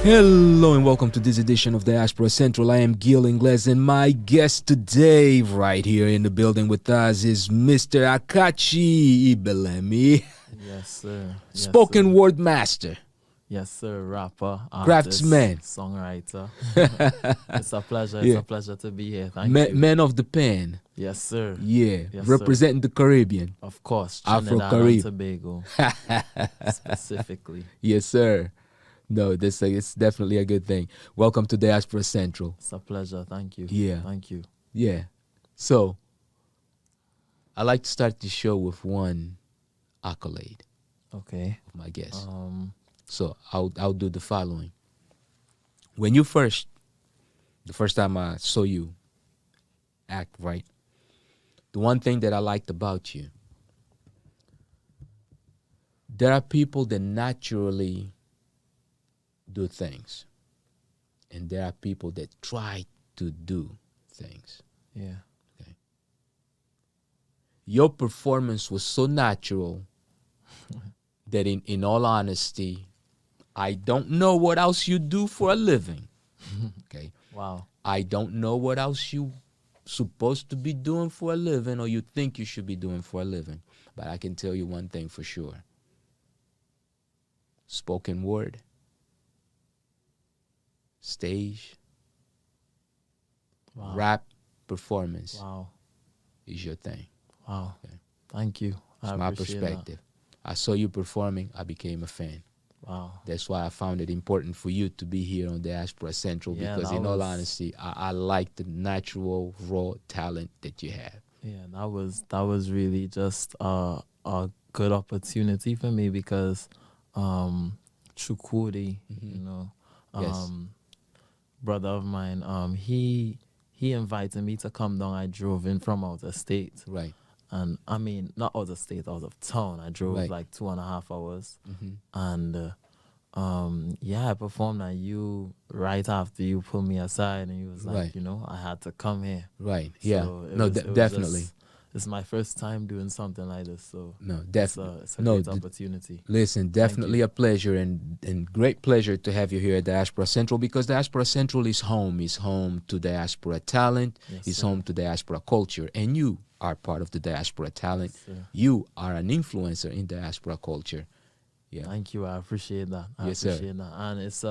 Hello and welcome to this edition of Diaspora Central. I am Gil Ingles, and my guest today, right here in the building with us, is Mr. Akachi Ibeleme. Yes, sir. Spoken word master. Yes, sir. Rapper, Craftsman. artist, songwriter. It's a pleasure. Yeah. It's a pleasure to be here. Thank you. Man of the pen. Yes, sir. Yeah. Yes, representing the Caribbean. Of course. Trinidad and Tobago. Specifically. Yes, sir. No, it's definitely a good thing. Welcome to Diaspora Central. It's a pleasure. Thank you. Yeah. Thank you. Yeah. So, I like to start the show with one accolade Okay. of my guest. So I'll do the following. When the first time I saw you act, right, the one thing that I liked about you, there are people that naturally do things, and there are people that try to do things. yeah. Okay. Your performance was so natural that in all honesty, I don't know what else you do for a living. Okay. Wow. I don't know what else you supposed to be doing for a living or you think you should be doing for a living. But I can tell you one thing for sure. Spoken word, stage, Wow. rap performance Wow. is your thing. Wow. Okay. Thank you. It's I my appreciate perspective. I saw you performing, I became a fan. That. Wow. That's why I found it important for you to be here on Diaspora Central, Yeah, because that in all was- honesty, I like the natural, raw talent that you have. Yeah, that was really just a good opportunity for me because Chukwudi, you know, Yes. brother of mine, he invited me to come down. I drove in from out of state. Right. And I mean, not out of state, out of town. I drove Right. like 2.5 hours. Mm-hmm. And yeah, I performed, and you, right after you pulled me aside, and you was like, Right. you know, I had to come here. Right. Yeah. So it No, was- it was definitely. just- it's my first time doing something like this, so No, it's definitely. a No, great opportunity. Listen, definitely a pleasure and great pleasure to have you here at Diaspora Central, because Diaspora Central is home. It's home to diaspora talent. Yes, It's sir. home to diaspora culture. And you are part of the diaspora talent. Yes, sir. You are an influencer in diaspora culture. Yeah. Thank you. I appreciate that. I Yes, sir. appreciate that. And it's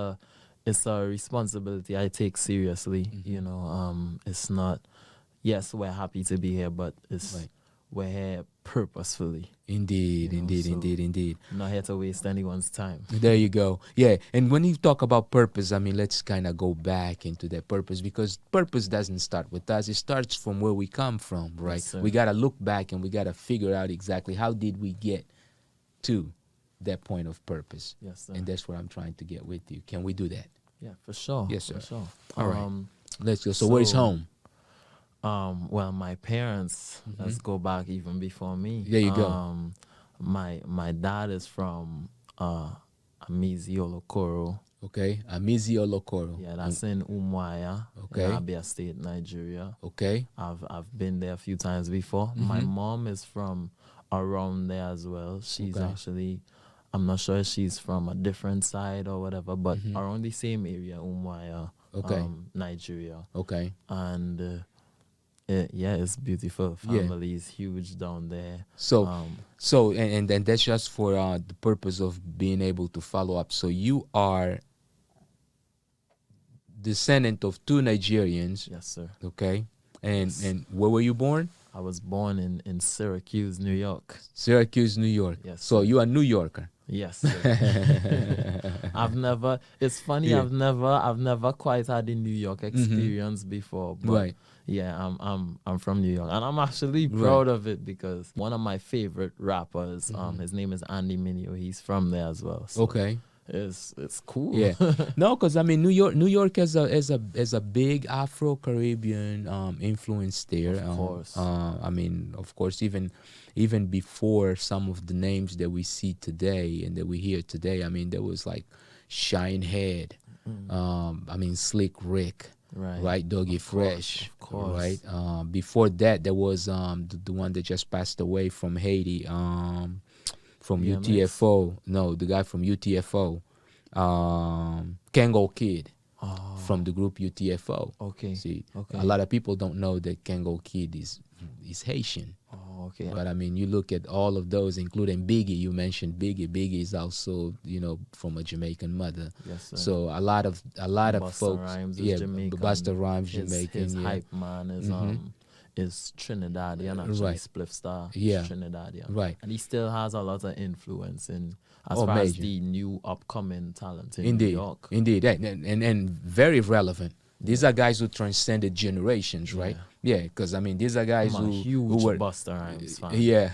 a responsibility I take seriously. Mm-hmm. You know, it's not. Yes, we're happy to be here, but it's Right. we're here purposefully. Indeed, You know, indeed, so- indeed. I'm not here to waste anyone's time. There you go. Yeah, and when you talk about purpose, I mean, let's kind of go back into that purpose, because purpose doesn't start with us. It starts from where we come from, right? sir. We got to look back and we got to figure out exactly how did we get to that point of purpose. Yes, sir. And that's what I'm trying to get with you. Can we do that? Yeah, for sure. Yes, sir. For sure. All right. Let's go. So where's so- home? Well, my parents, let's go back even before me. There you go. My dad is from Amizi Olokoro. Okay. Amizi Olokoro. Yeah, that's in Umuahia, Okay. in Abia State, Nigeria. Okay. I've been there a few times before. My mom is from around there as well. She's Okay. actually, I'm not sure if she's from a different side or whatever, but around the same area, Umuahia, Okay. Nigeria. Okay. And yeah, it's beautiful. Yeah. Family is huge down there. So, Um, and that's just for the purpose of being able to follow up. So you are descendant of two Nigerians, Yes, sir. okay? And Yes. and where were you born? I was born in Syracuse, New York. Syracuse, New York. Yes, So sir. you are a New Yorker. Yes, sir. I've never. It's funny. Yeah. I've never quite had a New York experience before. But Right. Yeah, I'm from New York, and I'm actually proud of it because one of my favorite rappers, his name is Andy Mineo. He's from there as well. So Okay. It's cool. Yeah. No, because I mean New York has a big Afro-Caribbean influence there. Of course. I mean, of course, even before some of the names that we see today and that we hear today, I mean, there was like Shinehead, I mean, Slick Rick, right? Dougie Fresh, of course. right? Before that, there was the one that just passed away from Haiti, from DMX. UTFO. No, the guy from UTFO. Kango Kid Oh, from the group UTFO. okay. See, Okay. a lot of people don't know that Kango Kid is Haitian. Oh, okay. But I mean, you look at all of those, including Biggie. You mentioned Biggie. Biggie is also, from a Jamaican mother. Yes, sir. So a lot of Busta folks, Rhymes is yeah, Jamaican. Busta Rhymes, His Jamaican, yeah, hype man is Trinidadian, actually. Right. Spliff Star Yeah. is Trinidadian. Right. And he still has a lot of influence as Oh, far as major. the new upcoming talent in Indeed, New York. indeed, and very relevant. These are guys who transcended generations, right? Yeah, because I mean, these are guys I'm a who huge were, Busta Rhymes fan. yeah,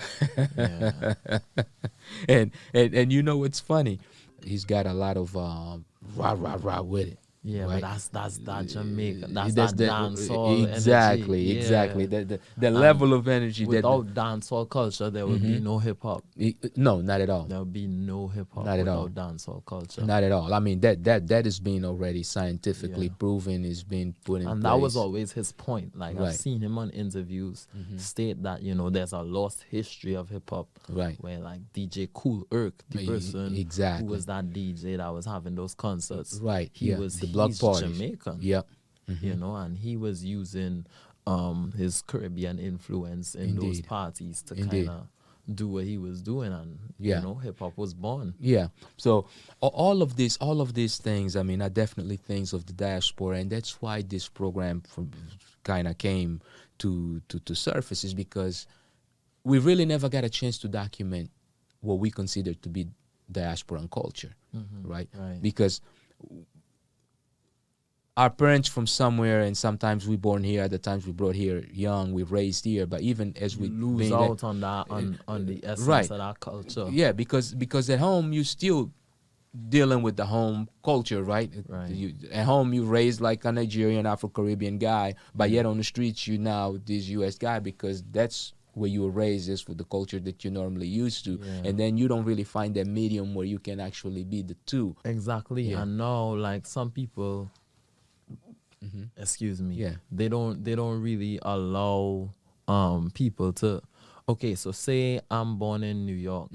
Yeah. and you know what's funny? He's got a lot of rah with it. Yeah, right? but that's that Jamaican, that's That's that dancehall energy. Exactly. Yeah. The level of energy Without dancehall culture, there would be no hip hop. no, not at all. There would be no hip hop Not at without all. dancehall culture. Not at all. I mean that is being already scientifically Yeah. proven, is being put in And place. that was always his point. Like Right. I've seen him on interviews state that there's a lost history of hip hop. Right. Where like DJ Kool Herc, the person Exactly. who was that DJ that was having those concerts. Right. He yeah. was the block he's parties. Jamaican. Yep. And he was using his Caribbean influence in those Indeed. parties to Indeed. kind of do what he was doing, and Yeah. hip hop was born. Yeah. So all of these things, I mean, are definitely things of the diaspora, and that's why this program kind of came to surface, is because we really never got a chance to document what we consider to be diasporan culture, right? Right. Because our parents from somewhere, and sometimes we born here, other times we brought here young, we raised here, but even as we Lose being out on that on the essence right. of that culture. yeah, because at home you still dealing with the home culture, right? Right. At home you raised like a Nigerian, Afro-Caribbean guy, but yet on the streets you now this U.S. guy, because that's where you were raised, is for the culture that you're normally used to. Yeah. And then you don't really find that medium where you can actually be the two. Exactly. Yeah. And now, like, some people, excuse me, Yeah. they don't really allow people to. Okay, so say I'm born in New York,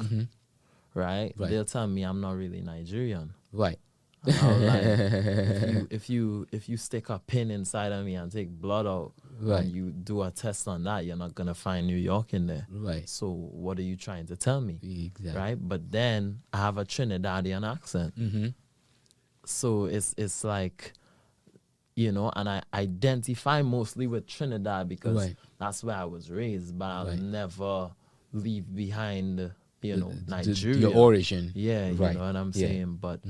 right? Right. They'll tell me I'm not really Nigerian. Right. Like, if you stick a pin inside of me and take blood out, Right. and you do a test on that, you're not gonna find New York in there. Right. So what are you trying to tell me? Exactly. Right? But then I have a Trinidadian accent. So it's like, and I identify mostly with Trinidad because Right. that's where I was raised, but I'll Right. never leave behind, The- Nigeria. your origin. Yeah, Right. you know what I'm Yeah. saying? But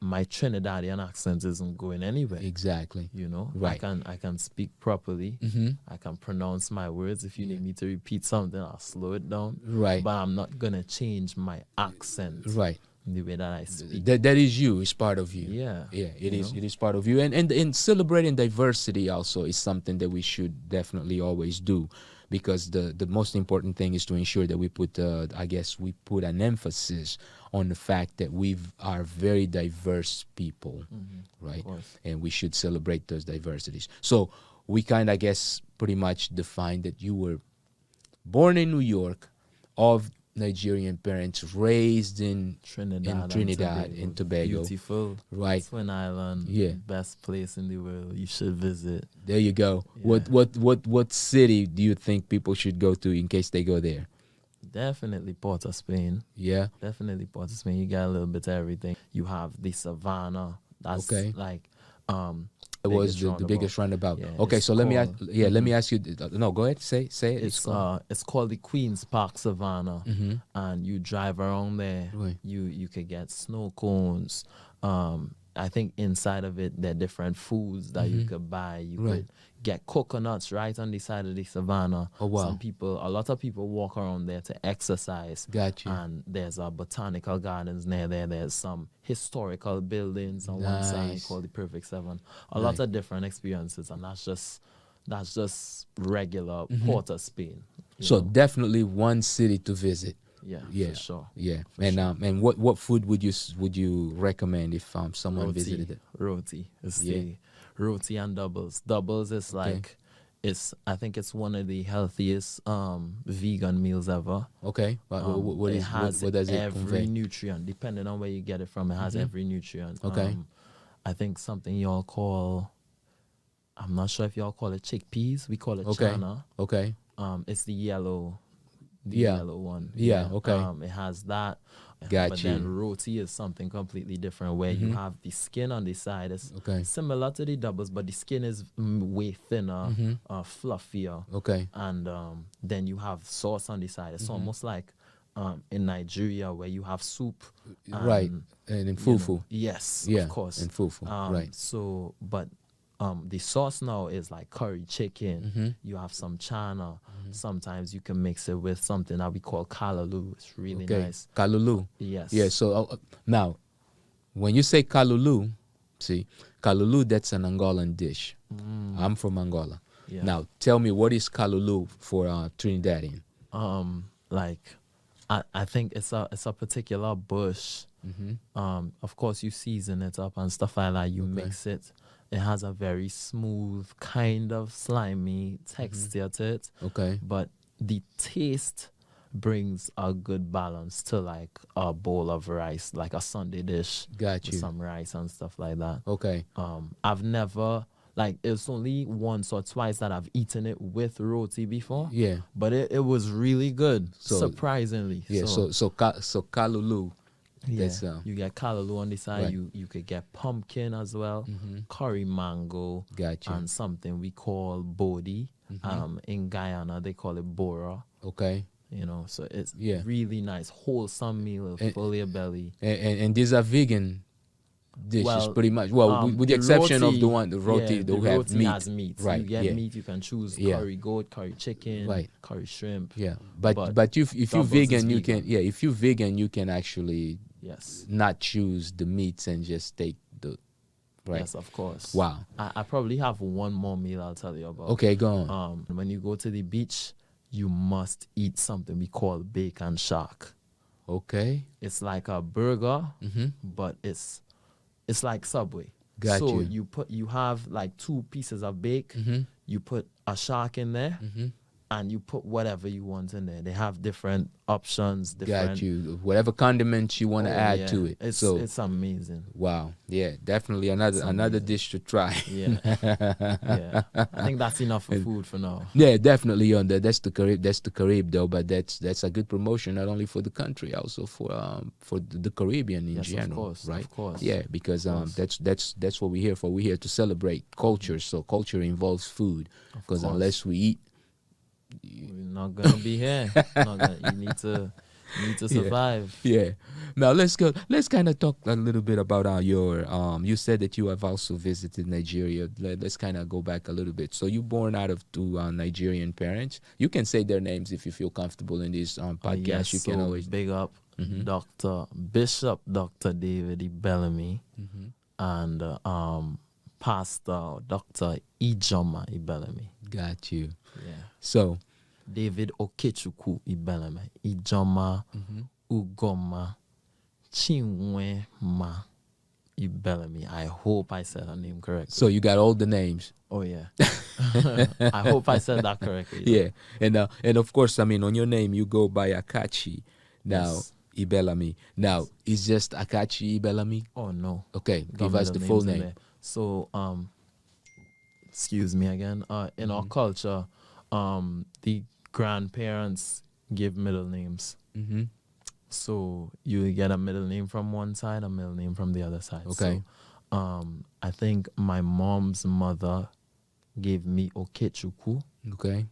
my Trinidadian accent isn't going anywhere. Exactly. Right. I can speak properly. I can pronounce my words. If you need me to repeat something, I'll slow it down. Right. But I'm not gonna change my accent. Right. The way that I speak. That is you. It's part of you. Yeah. Yeah, it is. It is part of you. And celebrating diversity also is something that we should definitely always do, because the most important thing is to ensure that we put an emphasis on the fact that we are very diverse people, right? And we should celebrate those diversities. So we kind of, pretty much defined that you were born in New York, of Nigerian parents, raised in Trinidad and Tobago. Beautiful. Right. Twin Island. Yeah. Best place in the world. You should visit. There you go. Yeah. What city do you think people should go to in case they go there? Definitely Port of Spain. Yeah. Definitely Port of Spain. You got a little bit of everything. You have the Savannah. That's Okay. like It was the biggest roundabout. Yeah, okay, it's so let me called- ask you. No, go ahead. Say it. It's called the Queen's Park Savannah, and you drive around there. Right. You could get snow cones. I think inside of it there are different foods that you could buy. You Right. could get coconuts right on the side of the savannah. Oh, wow. A lot of people walk around there to exercise. Gotcha. And there's a botanical gardens near there. There's some historical buildings on one side Nice. called the Perfect Seven. A lot of different experiences, and that's just regular Port of Spain. you So know? definitely one city to visit. Yeah, for sure. Yeah. And what food would you recommend if someone visited it? Roti. It's Yeah. the roti and doubles. Doubles is like I think it's one of the healthiest vegan meals ever. Okay. What does it every convey? nutrient, depending on where you get it from. It has every nutrient. Okay. I think something y'all call, I'm not sure if y'all call it chickpeas. We call it Okay. chana. Okay. It's the yellow Yeah. yellow one. Yeah, okay. It has that. Got but you. then roti is something completely different, where you have the skin on the side. It's Okay. similar to the doubles, but the skin is way thinner, fluffier. Okay. And then you have sauce on the side. It's almost like in Nigeria, where you have soup. Right. And in fufu. Yes, Yeah, of course. and fufu. Right. So, but the sauce now is like curry chicken. You have some chana. Sometimes you can mix it with something that we call kalulu. It's really nice. Kalulu. Yes. Yeah. So now, when you say kalulu, kalulu, that's an Angolan dish. I'm from Angola. Yeah. Now, tell me, what is kalulu for Trinidadian? Like, I think it's a particular bush. Of course, you season it up and stuff like that. You mix it. It has a very smooth, kind of slimy texture to it. Okay. But the taste brings a good balance to like a bowl of rice, like a Sunday dish. Got with you. some rice and stuff like that. Okay. I've never, like, it's only once or twice that I've eaten it with roti before. Yeah. But it was really good, So, surprisingly. Yeah. So kalulu. Yeah, That's, you get callaloo on the side. right. You could get pumpkin as well, curry mango, Got you. and something we call bodi. In Guyana, they call it bora. Okay. You know, so it's Yeah. really nice, wholesome meal, full your belly. And these are vegan dishes, Well, pretty much. Well, with the exception of the roti, yeah, that the have roti meat. has meat. Right. You get yeah. meat. You can choose Yeah. curry goat, curry chicken, Right. curry shrimp. Yeah. But if you doubles vegan, is you vegan. can. Yeah. If you vegan, you can actually Yes. not choose the meats and just take the. Right. Yes, of course. Wow. I probably have one more meal I'll tell you about. Okay, go on. When you go to the beach, you must eat something we call bacon shark. Okay. It's like a burger, but it's like Subway. Got so you. you have like 2 pieces of bacon. You put a shark in there, and you put whatever you want in there. They have different options. Got you. Whatever condiments you want to add to it. It's amazing. Wow. Yeah. Definitely another dish to try. Yeah. Yeah. I think that's enough for food for now. Yeah, definitely on that. That's the Carib though, but that's a good promotion not only for the country, also for the Caribbean in general, of course, right? Of course. Yeah, because that's what we're here for. We're here to celebrate culture. So culture involves food, because unless we eat, we're not gonna be here. You need to survive. Yeah. Now let's kind of talk a little bit about your you said that you have also visited Nigeria. Let's kind of go back a little bit. So you born out of 2 Nigerian parents. You can say their names if you feel comfortable in this podcast. Yes, you can always big up Bishop Dr. David Ibeleme and Pastor Dr. Ibeleme. Got you. Yeah. So David Okechukwu Ibeleme, Ijoma Ugoma Chinwema Ibeleme. I hope I said her name correctly. So you got all the names. Oh yeah. I hope I said that correctly. Yeah. And of course, I mean, on your name you go by Akachi. Now Ibeleme. Now it's just Akachi Ibeleme. Oh no. Okay, give us the full name. So excuse me again. In our culture, the grandparents give middle names. So you get a middle name from one side, a middle name from the other side. Okay. So, I think my mom's mother gave me Okechukwu. Okay.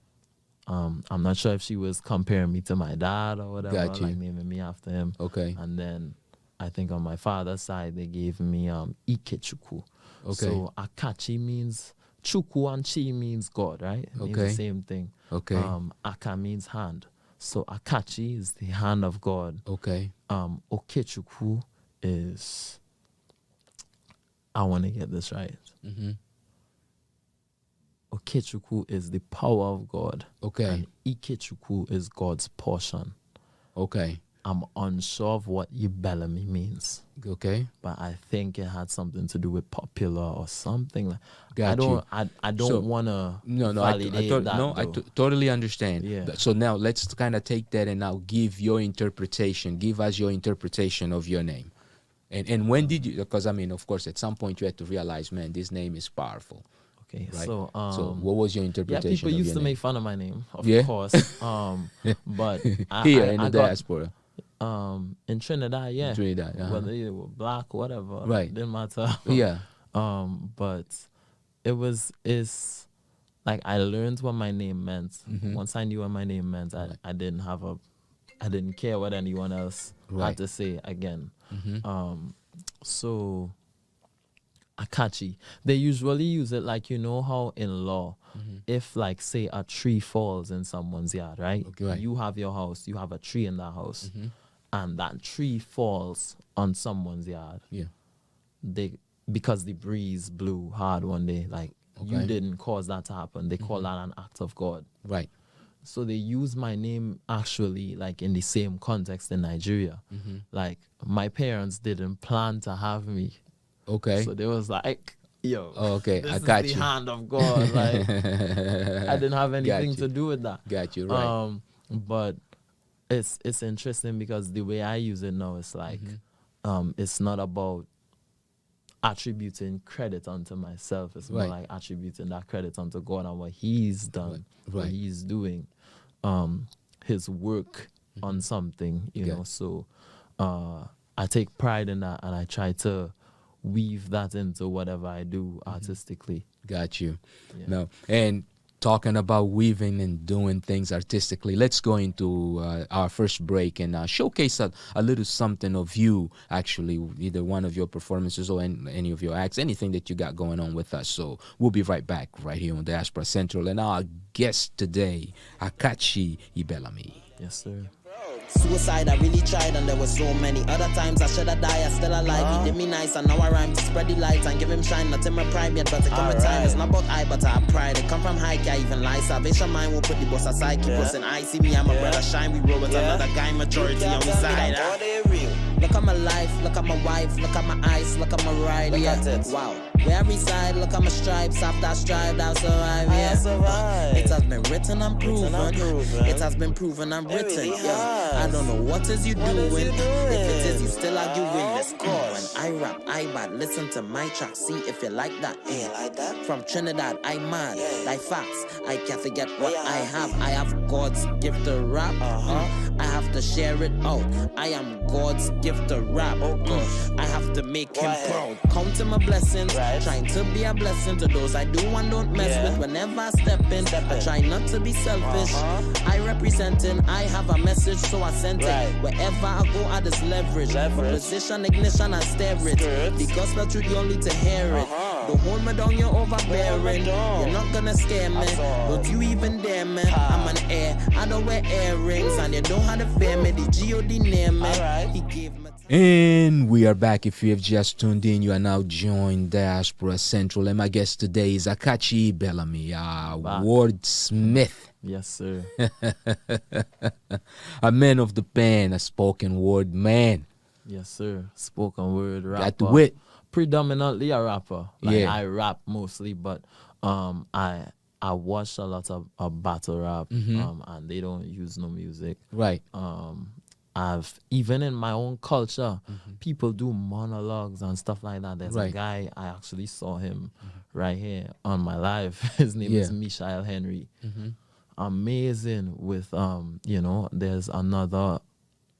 I'm not sure if she was comparing me to my dad or whatever, Got you. like naming me after him. Okay. And then I think on my father's side they gave me Ikechukwu. Okay. So Akachi means Chukwu, and Chi means God, right? It means the same thing. Okay. Aka means hand. So Akachi is the hand of God. Okay. Okechukwu is, I want to get this right. Okechukwu is the power of God. Okay. And Ikechukwu is God's portion. Okay. I'm unsure of what Ibeleme means. Okay. But I think it had something to do with popular or something. Got you. I don't want to validate that. I totally understand. Yeah. So now let's kind of take that and now give your interpretation. Give us your interpretation of your name. And when did you, because I mean, of course, at some point you had to realize, man, this name is powerful. Okay, right? so what was your interpretation? Yeah, people used to make fun of my name, of course. But here in the diaspora. In Trinidad, yeah. In Trinidad, whether you were black, whatever, right? Didn't matter. Yeah. But it's like I learned what my name meant. Once I knew what my name meant, I didn't care what anyone else had to say again. So Akachi, they usually use it like, you know how in law, if like say a tree falls in someone's yard, right? Okay, right. You have your house, you have a tree in that house, and that tree falls on someone's yard. Yeah. Because the breeze blew hard one day, like you didn't cause that to happen. They call that an act of God. Right. So they use my name actually like in the same context in Nigeria. Like my parents didn't plan to have me. Okay. So they was like, yo, I this got is you. the hand of God. Like I didn't have anything to do with that. Got you, right. But it's interesting because the way I use it now is like it's not about attributing credit unto myself. It's more like attributing that credit unto God and what He's done, what He's doing, His work on something, you know. So I take pride in that, and I try to weave that into whatever I do artistically. Got you. Yeah. No, and talking about weaving and doing things artistically, let's go into our first break and showcase a little something of you, actually, either one of your performances or any of your acts, anything that you got going on with us. So we'll be right back right here on Diaspora Central. And our guest today, Akachi Ibeleme. Yes, sir. Suicide, I really tried, and there were so many other times I should have died, I still alive. He did me nice, and now I rhyme to spread the light and give him shine. Not in my prime yet, but it come with time. It's not about I, but I have pride. It come from high, I even lie. Salvation mind will put the boss aside. Keep us in I see me, I'm a brother shine. We roll with another guy, majority on the side. Look at my life, look at my wife, look at my eyes, look at my ride. Look at it. Wow. Where I reside, look at my stripes. After I strive, I'll survive. Yeah. It has been written and proven. It has been proven and written. Yeah. I don't know what is you doing. If it is, you still arguing. This cause. When I rap, I bad. Listen to my track. See if you like that. From Trinidad, I mad. Like facts, I can't forget what I have. I have God's gift to rap. I have to share it out. I am God's gift to rap. I have to make him proud. Counting my blessings. Trying to be a blessing to those I do and don't mess with. Whenever I step in, I try not to be selfish. I representing, I have a message, so I sent it. Wherever I go, I just leverage. Position, ignition, and stare it. The gospel truth, you only to hear it. Don't hold me down, you're overbearing. You're not gonna scare me. Don't you even dare me. I'm an heir, I don't wear earrings, and you don't have to fear me. The G.O.D. near me. He gave me. And we are back. If you have just tuned in, you are now joined Diaspora Central. And my guest today is Akachi Ibeleme, WordSmith. Yes, sir. A man of the pen, a spoken word man. Yes, sir. Spoken word rapper. Got the wit. Predominantly a rapper. Like I rap mostly, but I watch a lot of battle rap, and they don't use no music. Right. I've even in my own culture, people do monologues and stuff like that. There's a guy, I actually saw him right here on my live. His name is Michael Henry. Amazing with you know, there's another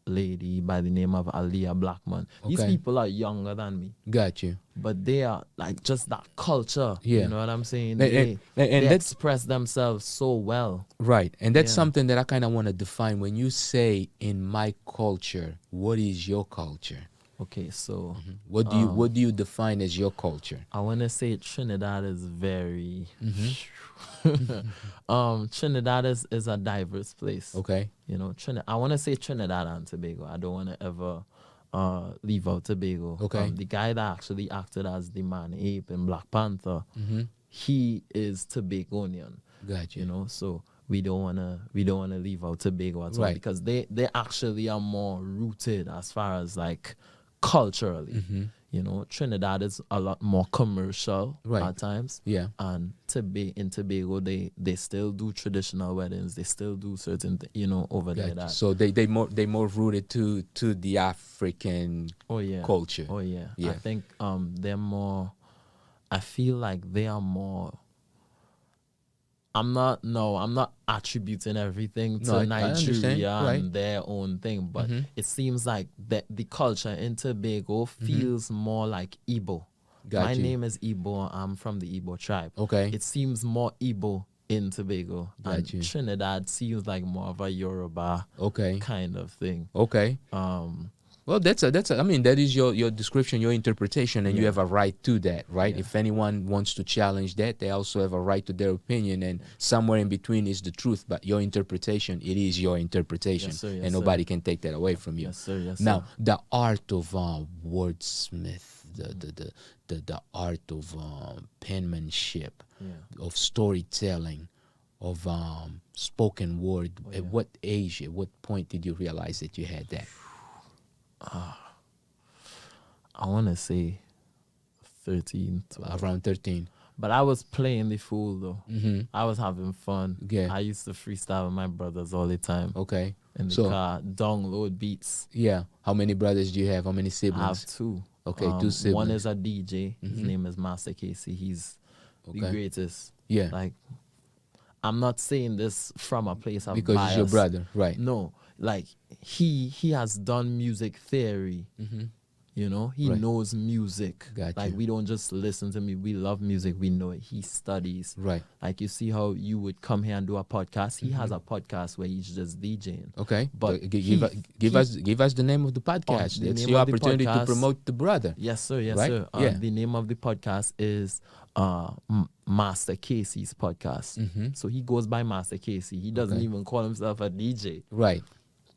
lady by the name of Aliyah Blackman. These people are younger than me. Got you. But they are like just that culture. Yeah. You know what I'm saying? And they express themselves so well. Right. And that's something that I kind of want to define. When you say in my culture, what is your culture? Okay, so what do you define as your culture? I want to say Trinidad is very Trinidad is a diverse place. Okay. You know, I want to say Trinidad and Tobago. I don't want to ever leave out Tobago. Okay. The guy that actually acted as the man ape in Black Panther, he is Tobagonian. Got you. You know, so we don't wanna leave out Tobago at all, Right. because they actually are more rooted as far as like culturally. You know, Trinidad is a lot more commercial Right. at times. Yeah. And in Tobago, they still do traditional weddings. They still do certain, over there. Gotcha. That. So they more rooted to the African culture. Oh yeah. Yeah. I think they're more. I feel like they are more. I'm not attributing everything to No, I Nigeria understand. Right. and their own thing, but it seems like that the culture in Tobago feels more like Igbo. Got My you. name is Igbo. I'm from the Igbo tribe. Okay. It seems more Igbo in Tobago. Got And you. Trinidad seems like more of a Yoruba Okay. kind of thing. Okay. Well, that's a. I mean, that is your description, your interpretation, and you have a right to that, right? Yeah. If anyone wants to challenge that, they also have a right to their opinion, and somewhere in between is the truth. But your interpretation, it is your interpretation, Yes, sir, yes, and nobody can take that away from you. Yes, sir. Yes, Now, sir. the art of wordsmith, the art of penmanship, of storytelling, of spoken word. At what age, at what point did you realize that you had that? I want to say 13, 12. Around 13. But I was playing the fool though. Mm-hmm. I was having fun. Yeah. I used to freestyle with my brothers all the time Okay. in the So, car, download beats. yeah. How many brothers do you have? How many I siblings? have two. Okay, two siblings. One is a DJ. His name is Master Casey. He's the Okay. greatest. Yeah. Like, I'm not saying this from a place of Because bias. he's your brother, right? No, like he has done music theory. You know, he Right. knows music. Got Like you. we don't just listen to me. We love music. We know it. He studies. Right. Like you see how you would come here and do a podcast. He has a podcast where he's just DJing. Okay. But give us the name of the podcast. the It's name your of the opportunity to podcast- promote the brother. Yes, sir. Yes, Right? sir. Yeah. The name of the podcast is Master Casey's podcast. So he goes by Master Casey. He doesn't Okay. even call himself a DJ. Right.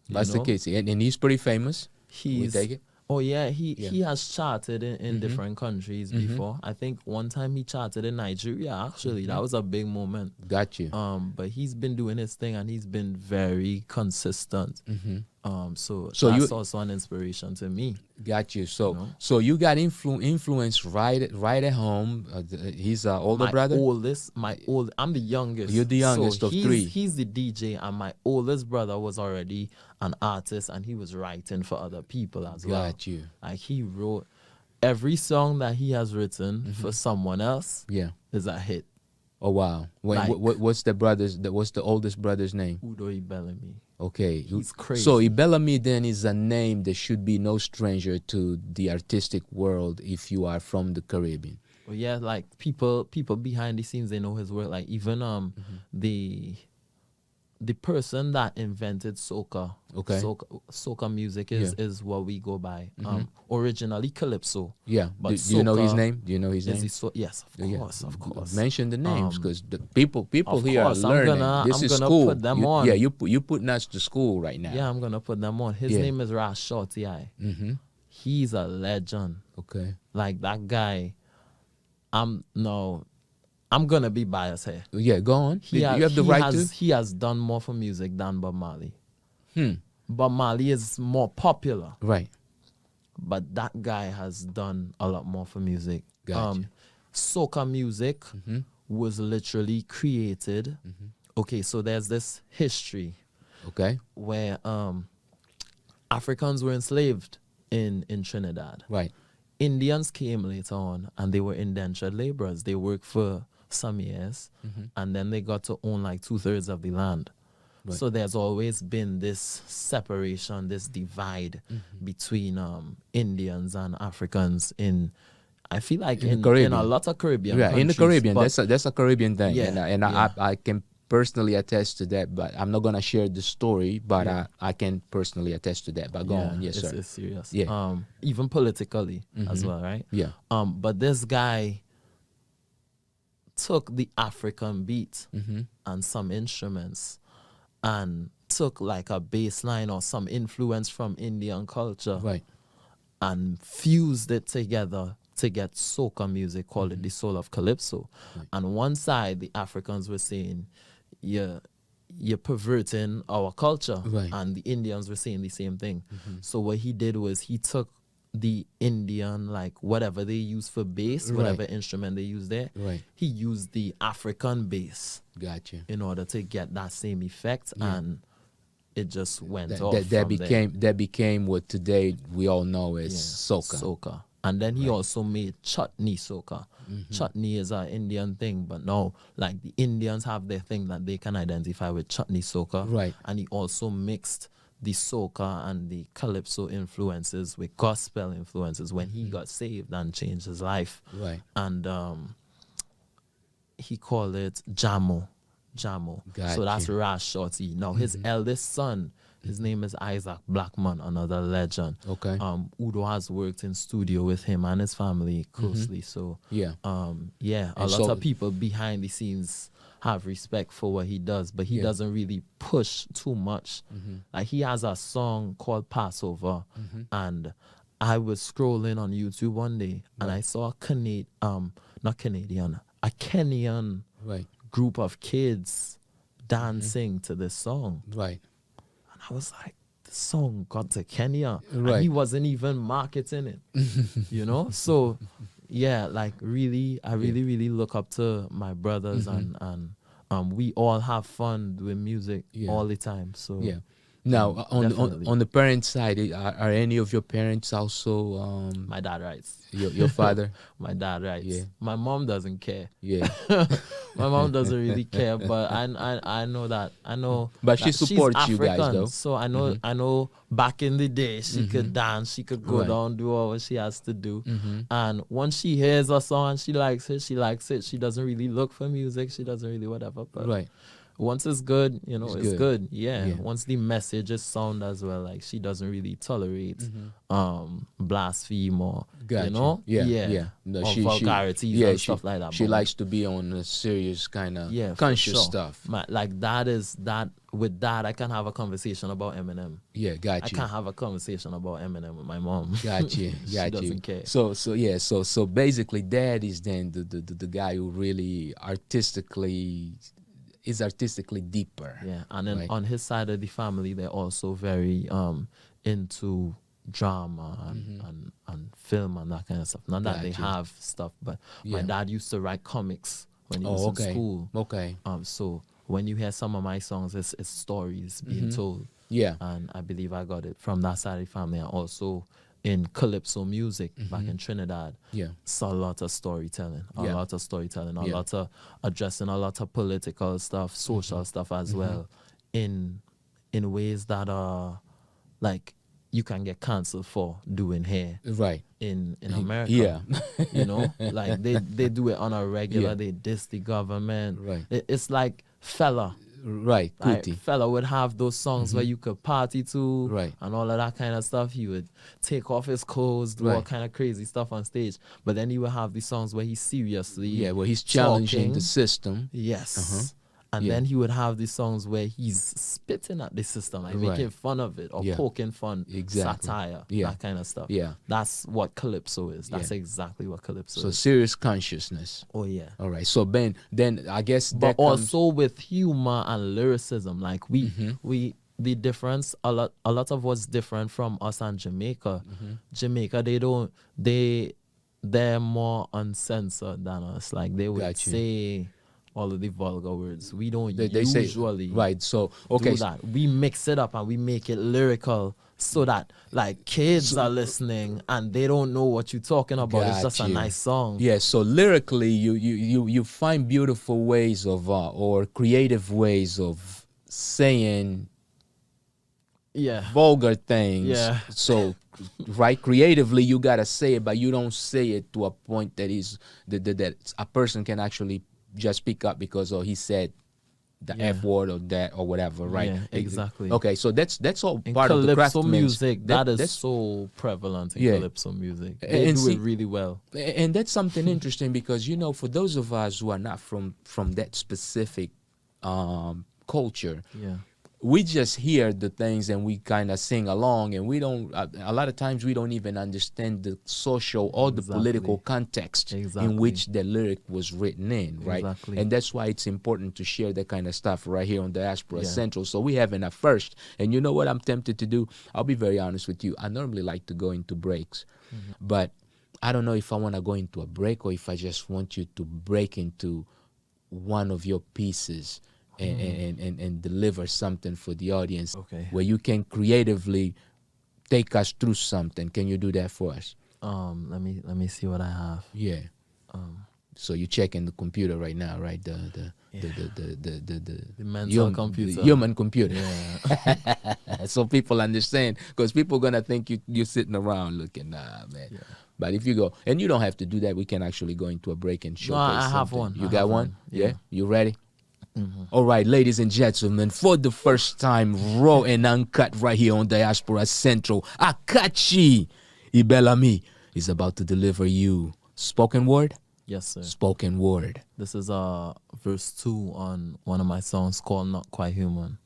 Master know? Casey. And he's pretty famous. We take it. Oh yeah, he has charted in different countries Mm-hmm. before. I think one time he charted in Nigeria. Actually, that was a big moment. Got you. But he's been doing his thing and he's been very consistent. So So that's you- also an inspiration to me. Got you. So know? so you got influence right at home. He's an older brother. I'm the youngest. You're the youngest of three. He's the DJ, and my oldest brother was already an artist, and he was writing for other people as well. Got you. Like he wrote every song that he has written for someone else Yeah. is a hit. Oh wow. Like- What's the oldest brother's name? Udo Ibeleme. Okay. He's crazy. So Ibeleme then is a name that should be no stranger to the artistic world if you are from the Caribbean. Well, yeah, like people behind the scenes, they know his work. Like even the person that invented soca, Okay. soca music is what we go by. Originally calypso. Yeah. But Do you know his soca name? Do you know his is name? the yes, of Yeah. course, of course. Mention the names because the people of here course, are I'm learning. gonna- This I'm is gonna school. put them You- on. Yeah, you putting us to school right now. Yeah, I'm gonna put them on. His Yeah. name is Ras Shorty. He's a legend. Okay. Like that guy. I'm gonna be biased here. Yeah, go on. You have the right to. He has done more for music than Bob Marley. Hmm. Bob Marley is more popular, Right. but that guy has done a lot more for music. Gotcha. Soca music was literally created. Okay, so there's this history Okay. where Africans were enslaved in Trinidad. Right. Indians came later on and they were indentured laborers. They worked for some years and then they got to own like 2/3 of the land. Right. So there's always been this separation, this divide between Indians and Africans I feel like In the in Caribbean. a lot of Caribbean Yeah, in the countries, Caribbean, but that's a Caribbean thing, Yeah, and yeah. I can personally attest to that. But I'm not gonna share the story, but I can personally attest to that. But go on, yes, sir. It's serious. Yeah. Even politically as well, right? Yeah. But this guy took the African beat and some instruments and took like a bass line or some influence from Indian culture Right. and fused it together to get soca music, called it the soul of calypso. And one side, the Africans were saying, you're perverting our culture. Right. And the Indians were saying the same thing. So what he did was he took the Indian, like whatever they use for bass, whatever instrument they use there, he used the African bass. Gotcha. In order to get that same effect, and it just went off. That became what today we all know as soca. Soca. And then he also made chutney soca. Chutney is an Indian thing, but no, like the Indians have their thing that they can identify with chutney soca. Right. And he also mixed the soca and the calypso influences with gospel influences when he got saved and changed his life. Right. And he called it Jamo. Gotcha. So that's Ras Shorty. Now his eldest son, his name is Isaac Blackman, another legend. Okay. Udo has worked in studio with him and his family closely. So a lot of people behind the scenes have respect for what he does, but he doesn't really push too much. Like he has a song called Passover, and I was scrolling on YouTube one day and I saw a Kenyan group of kids dancing to this song. Right. And I was like, this song got to Kenya. Right. And he wasn't even marketing it. You know? So yeah, like really, I really look up to my brothers and we all have fun doing music all the time. So now on the parent side, are any of your parents also my dad writes. Your father? My dad writes. Yeah. My mom doesn't care. Yeah. My mom doesn't really care, but I know that. I know. But she supports she's you guys, African, though. So I know back in the day she could dance, she could go down, do all what she has to do. And once she hears a song and she likes it, she likes it. She doesn't really look for music. She doesn't really whatever. But once it's good, you know, it's good. Yeah. Once the message is sound as well, like she doesn't really tolerate blaspheme or you know, no, or vulgarities and stuff like that. She likes to be on a serious kind of conscious stuff. Like that is that. With that, I can have a conversation about Eminem. Yeah, got you. I can't have a conversation about Eminem with my mom. Got you. She doesn't care. So basically, Dad is then the guy who really is artistically deeper. Yeah, and then on his side of the family, they're also very into drama and film and that kind of stuff. Not that they have stuff, but my dad used to write comics when he was in school. Okay. So when you hear some of my songs, it's stories being told. Yeah. And I believe I got it from that side of the family. And also in calypso music back in Trinidad, saw a lot of storytelling, a lot of addressing a lot of political stuff, social stuff as well, in ways that are like you can get cancelled for doing here in America. Yeah. You know, like they do it on a regular, they diss the government. It's like Fella. Fella would have those songs where you could party to and all of that kind of stuff. He would take off his clothes, do all kind of crazy stuff on stage. But then he would have these songs where he's seriously where he's challenging the system. Yes. And then he would have these songs where he's spitting at the system, like making fun of it or poking fun, satire, that kind of stuff. Yeah. That's what calypso is. That's exactly what calypso is. So serious consciousness. Oh, yeah. All right. So then I guess but also with humor and lyricism, like the difference, a lot of what's different from us and Jamaica. Jamaica, they're more uncensored than us. Like they would say all of the vulgar words. We don't usually so okay do that. We mix it up and we make it lyrical so that like kids are listening and they don't know what you're talking about. It's just a nice song. Yeah, so lyrically you find beautiful ways of or creative ways of saying vulgar things. Yeah. So creatively you gotta say it, but you don't say it to a point that is that a person can actually just pick up because he said the F word or that or whatever, right? Yeah, exactly. Okay, so that's all in part of the calypso music. That is so prevalent in calypso music. They do it really well. And that's something interesting because, you know, for those of us who are not from that specific culture, we just hear the things and we kind of sing along, and we don't. A lot of times we don't even understand the social or the political context in which the lyric was written in, right? Exactly. And that's why it's important to share that kind of stuff right here on Diaspora Central. So we having a first, and you know what I'm tempted to do? I'll be very honest with you. I normally like to go into breaks, but I don't know if I want to go into a break or if I just want you to break into one of your pieces and deliver something for the audience, where you can creatively take us through something. Can you do that for us? Let me see what I have. Yeah. So you're checking the computer right now, right? The mental computer, the human computer. Yeah. So people understand, because people gonna think you're sitting around looking, man. Yeah. But if you go, and you don't have to do that, we can actually go into a break and showcase. No, I have something. one. You got one? Yeah. You ready? All right, ladies and gentlemen, for the first time, raw and uncut right here on Diaspora Central, Akachi Ibeleme is about to deliver you spoken word. Yes, sir. Spoken word. This is verse 2 on one of my songs called Not Quite Human.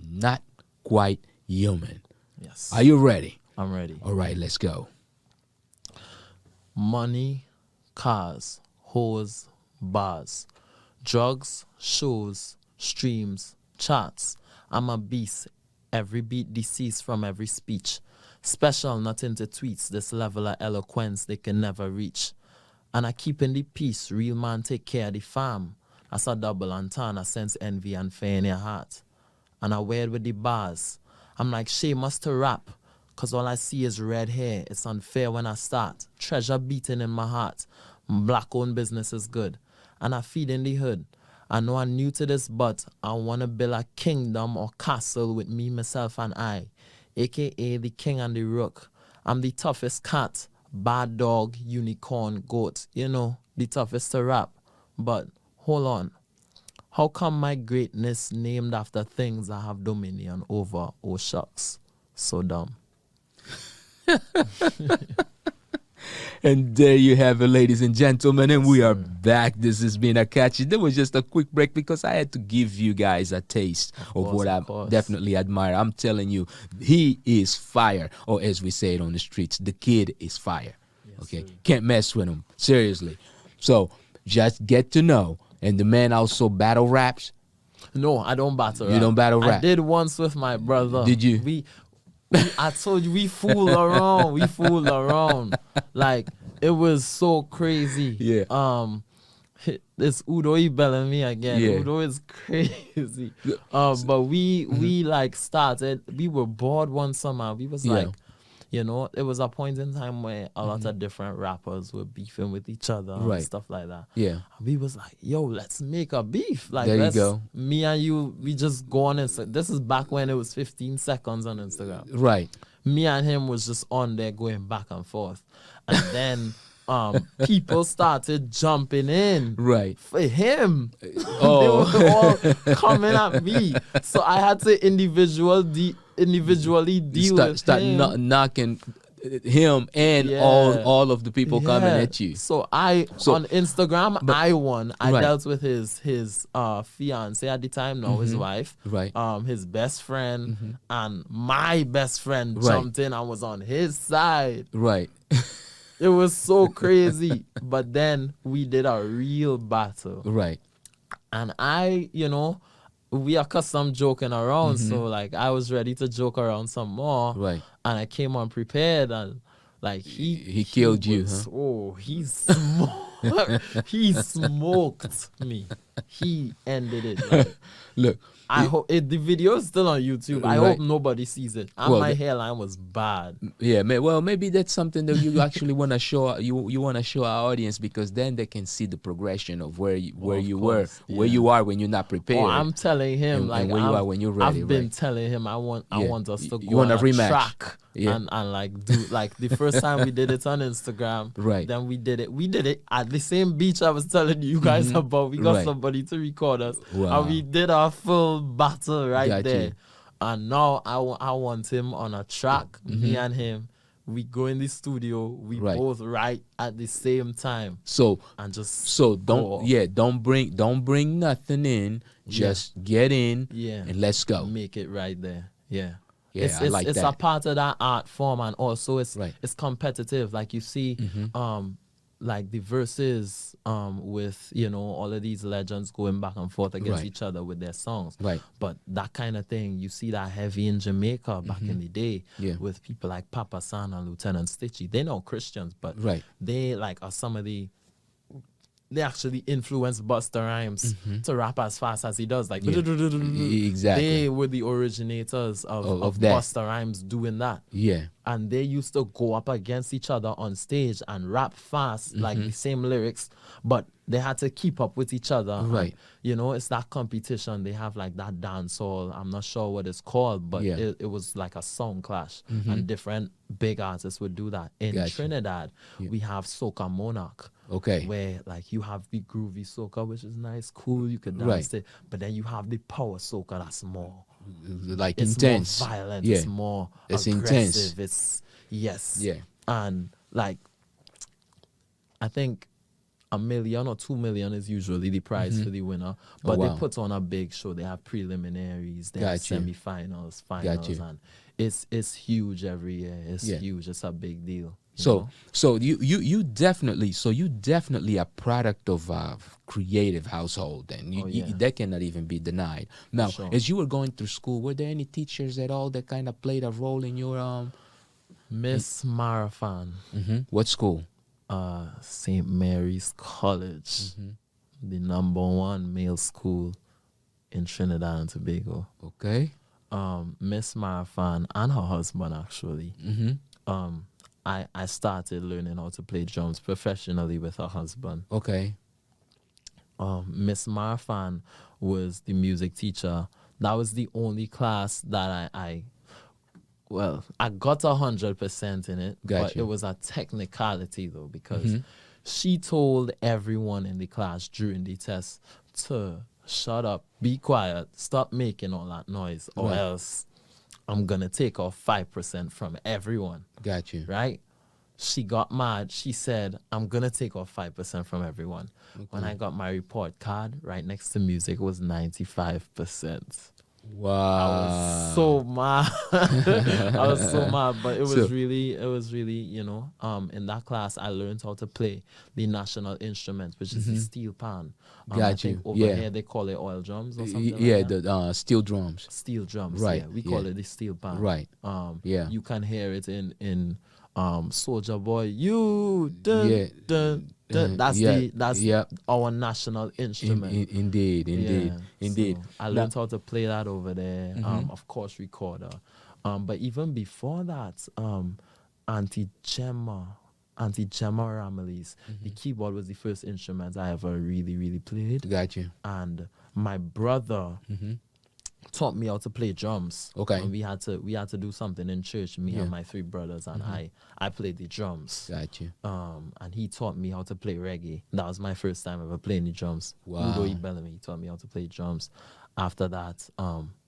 Not Quite Human. Yes. Are you ready? I'm ready. All right, let's go. Money, cars, hoes, bars, drugs, shows, streams, charts. I'm a beast. Every beat deceased from every speech. Special, not into tweets. This level of eloquence they can never reach. And I keep in the peace. Real man take care of the farm. That's a double entendre. I sense envy and fear in your heart. And I wear it with the bars. I'm like Seamus to rap. Cause all I see is red hair. It's unfair when I start. Treasure beating in my heart. Black-owned business is good. And I feed in the hood. I know I'm new to this, but I want to build a kingdom or castle with me, myself, and I. A.K.A. the king and the rook. I'm the toughest cat. Bad dog, unicorn, goat. You know, the toughest to rap. But hold on. How come my greatness named after things I have dominion over? Oh, shucks. So dumb. And there you have it, ladies and gentlemen, and we are back. This has been Akachi. There was just a quick break because I had to give you guys a taste of what I definitely admire. I'm telling you, he is fire, or as we say it on the streets, the kid is fire. Yes, okay, sir. Can't mess with him, seriously. So just get to know. And the man also battle raps. No, I don't battle rap. You don't battle rap? I did once with my brother. Did you? I told you, we fooled around. We fooled around. Like, it was so crazy. Yeah. This Udo Ibeleme again. Yeah. Udo is crazy. But we like started. We were bored one summer. We was like, you know, it was a point in time where a lot of different rappers were beefing with each other and stuff like that. Yeah. And we was like, yo, let's make a beef. Like, there you go. Me and you, we just go on Instagram. This is back when it was 15 seconds on Instagram. Right. Me and him was just on there going back and forth. And then people started jumping in. Right. For him. Oh. They were all coming at me. So I had to individually deal with him. Knocking him and all of the people coming at you. So on Instagram, I won. I dealt with his fiance at the time, now his wife. Right. His best friend and my best friend jumped in and was on his side. Right. It was so crazy. But then we did a real battle. Right. And I, you know, we are accustomed joking around, so like I was ready to joke around some more. Right. And I came unprepared, and like he killed you, huh? Oh, he smoked me. He ended it. Like, look, I hope the video is still on YouTube. I hope nobody sees it. And my hairline was bad. Yeah, well, maybe that's something that you actually want to show. You want to show our audience, because then they can see the progression of where you are when you're not prepared. Oh, I'm telling him, and where you are when you're ready. I've been telling him I want us to you go on a rematch. Track and like do like the first time we did it on Instagram. Right. Then we did it at the same beach I was telling you guys about. We got somebody to record us. Wow. And we did our full battle Got there. you. And now I want him on a track. Me and him, we go in the studio, we Right. both write at the same time, So and just don't bring nothing in. Just get in and let's go. make it right there. Yeah. Yeah, I like it's that. a part of that art form, and also it's Right. it's competitive. Like you see, like the verses with all of these legends going back and forth against Right. each other with their songs. Right. But that kind of thing, you see that heavy in Jamaica back in the day, Yeah. with people like Papa San and Lieutenant Stitchie. They're not Christians, but Right. they like are some of they actually influenced Busta Rhymes to rap as fast as he does. Like, Exactly. they were the originators of that. Busta Rhymes doing that. Yeah. And they used to go up against each other on stage and rap fast, like the same lyrics, but they had to keep up with each other. Right. And, it's that competition. They have like that dancehall. I'm not sure what it's called, but Yeah. it was like a song clash, and different big artists would do that. In Gotcha. Trinidad, we have Soca Monarch. Okay. Where like you have the groovy soca, which is nice, cool, you could dance Right. it, but then you have the power soca that's more, Like it's intense. more violent, Yeah. it's more It's aggressive, intense. Yes. Yeah. And like I think $1 million or $2 million is usually the prize for the winner, but wow. they put on a big show. They have preliminaries, they have Got you. semifinals, finals, you. and it's huge every year. It's Yeah. huge. It's a big deal. So you definitely a product of a creative household, and that cannot even be denied. Now, Sure. as you were going through school, were there any teachers at all that kind of played a role in your Miss Marathon, what school? St. Mary's College, the #1 male school in Trinidad and Tobago. Okay. Miss Marathon and her husband, actually. I started learning how to play drums professionally with her husband. Okay. Miss Marathon was the music teacher. That was the only class that I got 100% in it, but Gotcha. it was a technicality though, because she told everyone in the class during the test to shut up, be quiet, stop making all that noise, or Right. else I'm gonna take off 5% from everyone. Got you. Right? She got mad. She said, I'm going to take off 5% from everyone. When I got my report card, right next to music was 95%. Wow. I was so mad. I was so mad, but it was really, in that class, I learned how to play the national instrument, which is the steel pan. I think over here they call it oil drums or something like that. The steel drums. Steel drums, Right, yeah. We call it the steel pan. Right. You can hear it in Soldier Boy. You dun, Yeah. dun, dun. That's our national instrument. Indeed. So I learned how to play that over there. Of course, recorder. But even before that, Auntie Gemma Ramillies, the keyboard was the first instrument I ever really, really played. Got you. And my brother taught me how to play drums. Okay. And we had to do something in church, me and my 3 brothers, and I played the drums. Got you. And he taught me how to play reggae. That was my first time ever playing the drums. Wow. Akachi Ibeleme, he taught me how to play drums. After that,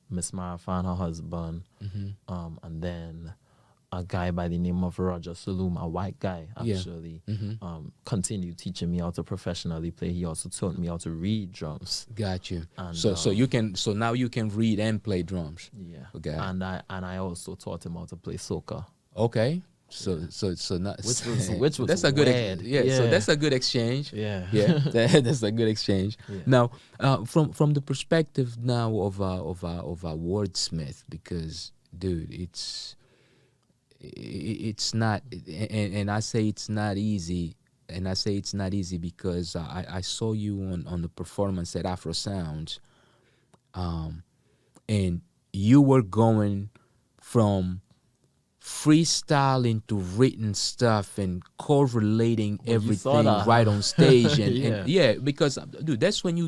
Miss Marathon, her husband, and then a guy by the name of Roger Saloom, a white guy actually, continued teaching me how to professionally play. He also taught me how to read drums. Got you. And, So now you can read and play drums. Yeah. Okay. And I also taught him how to play soca. Okay. So not Which was that's a good weird. So that's a good exchange. Yeah. That's a good exchange. Yeah. Now, from the perspective now of a wordsmith, because dude, it's not, and I say it's not easy, because I saw you on the performance at Afro Sounds, and you were going from freestyling to written stuff and correlating everything right on stage, and because dude, that's when you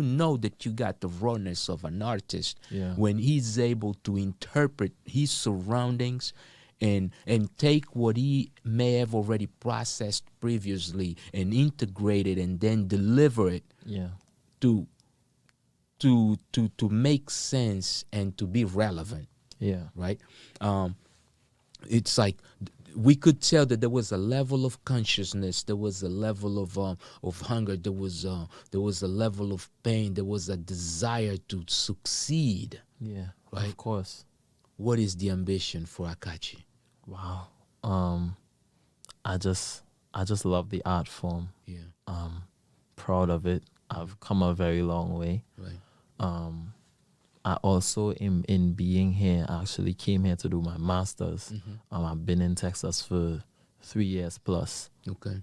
know that you got the rawness of an artist, when he's able to interpret his surroundings and take what he may have already processed previously and integrate it and then deliver it to make sense and to be relevant. Yeah. Right. it's like we could tell that there was a level of consciousness, there was a level of hunger, there was a level of pain, there was a desire to succeed. Yeah, right? of course. What is the ambition for Akachi? Wow. I just love the art form. Yeah. Proud of it. I've come a very long way. Right. I also in being here, I actually came here to do my master's. I've been in Texas for 3 years plus. Okay.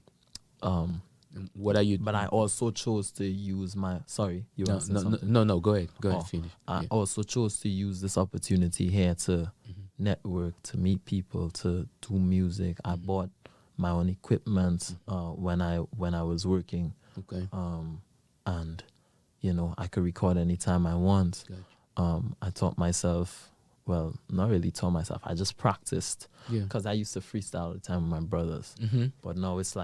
What are you? But I also chose to use my. Sorry, you were saying something? No. Go ahead. Finish. I also chose to use this opportunity here to network, to meet people, to do music. I bought my own equipment when I was working. Okay. And I could record anytime I want. Gotcha. I taught myself. Well, not really taught myself. I just practiced. Yeah. Because I used to freestyle all the time with my brothers. But now it's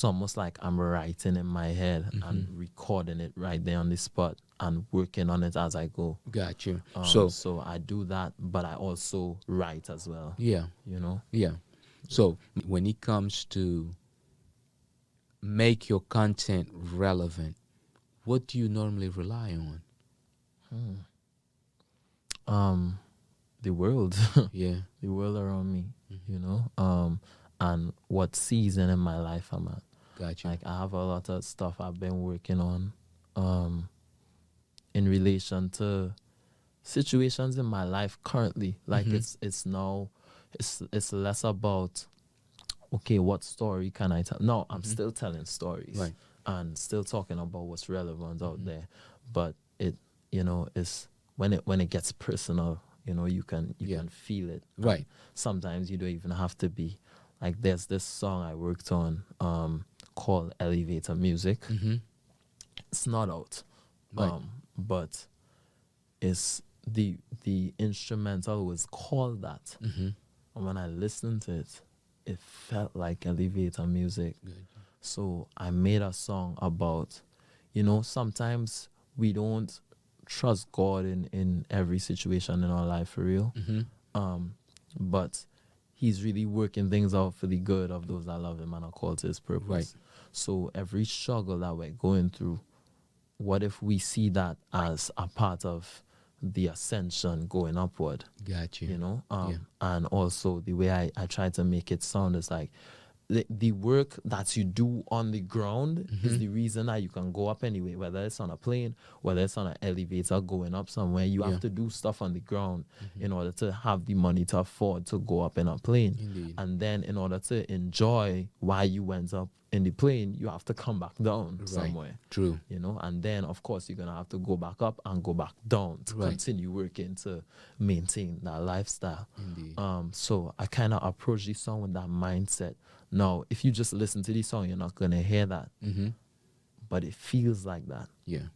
almost like I'm writing in my head and recording it right there on the spot and working on it as I go. Got you. So I do that, but I also write as well. Yeah. Yeah. So when it comes to make your content relevant, what do you normally rely on? The world. Yeah. The world around me, and what season in my life I'm at. Gotcha. Like I have a lot of stuff I've been working on in relation to situations in my life currently. Like it's less about okay, what story can I tell? No, I'm still telling stories. Right. And still talking about what's relevant out there. But it is when it gets personal, you can feel it. Right. And sometimes you don't even have to be like there's this song I worked on called Elevator Music. It's not out. Right. But it's the instrumental was called that. And when I listened to it, it felt like elevator music. Good. So I made a song about, sometimes we don't trust God in every situation in our life for real. But he's really working things out for the good of those that love him and are called to his purpose. Right. So every struggle that we're going through, what if we see that as a part of the ascension going upward? Got you. And also the way I try to make it sound is like the work that you do on the ground is the reason that you can go up anyway, whether it's on a plane, whether it's on an elevator going up somewhere. You have to do stuff on the ground in order to have the money to afford to go up in a plane. Indeed. And then in order to enjoy why you went up in the plane, you have to come back down somewhere. True. And then of course you're gonna have to go back up and go back down to continue working to maintain that lifestyle. Indeed. So I kind of approach this song with that mindset. Now, if you just listen to this song, you're not gonna hear that, but it feels like that. Yeah.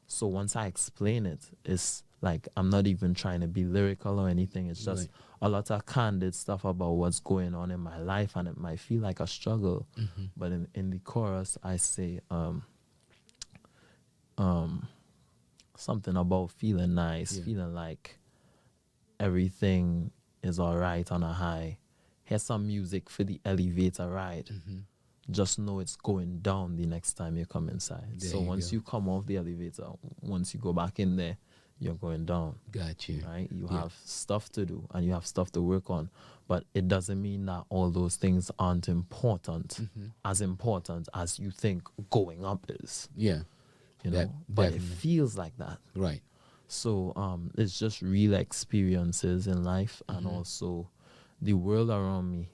So once I explain it, it's like I'm not even trying to be lyrical or anything. It's just a lot of candid stuff about what's going on in my life, and it might feel like a struggle. But in the chorus, I say something about feeling nice, feeling like everything is all right on a high. Here's some music for the elevator ride. Just know it's going down the next time you come inside. There so you once go. you come off the elevator, once you go back in there, you're going down. Got you. Right? You have stuff to do and you have stuff to work on. But it doesn't mean that all those things aren't important, as important as you think going up is. Yeah. But it feels like that. Right. So it's just real experiences in life and also the world around me.